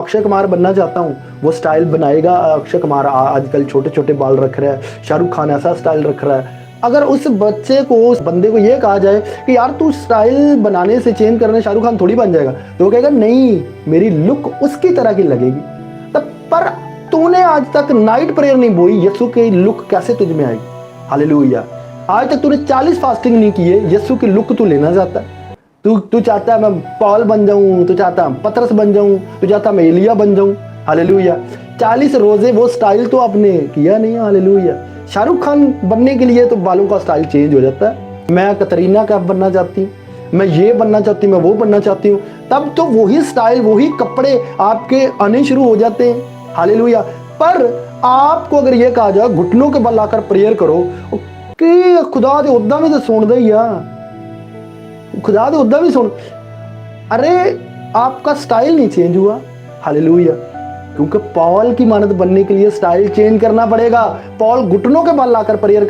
अक्षय कुमार बनना चाहता हूँ, वो स्टाइल बनाएगा अक्षय कुमार। आजकल छोटे छोटे बाल रख रहा है, शाहरुख खान ऐसा स्टाइल रख रहा है। अगर उस बच्चे को, उस बंदे को ये कहा जाए कि यार तू स्टाइल बनाने से चेंज करने शाहरुख खान थोड़ी बन जाएगा, तो वो कहेगा नहीं, मेरी लुक उसकी तरह की लगेगी। तब पर तूने आज तक नाइट प्रेयर नहीं बोई, यीशु की लुक कैसे तुझ में आएगी? हालेलुया। आज तक तूने 40 फास्टिंग नहीं की है, यीशु की लुक तू लेना चाहता है। तू चाहता है मैं पॉल बन जाऊं, तू चाहता है पतरस बन जाऊं, तू चाहता है मैं एलिया बन जाऊं। हालेलुया। 40 रोजे वो स्टाइल तो आपने किया नहीं। हालेलुया। शाहरुख खान बनने के लिए तो बालों का स्टाइल चेंज हो जाता है। मैं कतरीना कैफ बनना चाहती हूँ, मैं ये बनना चाहती हूँ, मैं वो बनना चाहती हूँ, तब तो वही स्टाइल, वही कपड़े आपके आने शुरू हो जाते हैं। हालेलुया। पर आपको अगर ये कहा जाए घुटनों के बल आकर प्रेयर करो कि खुदा दे उदा भी तो सुन दे यार, खुदा दे उदा भी सुन, अरे आपका स्टाइल नहीं चेंज हुआ। हालेलुया। क्योंकि पॉल की मानद बनने के लिए स्टाइल चेंज करना पड़ेगा। पॉल घुटनों के बल लाकर प्रेयर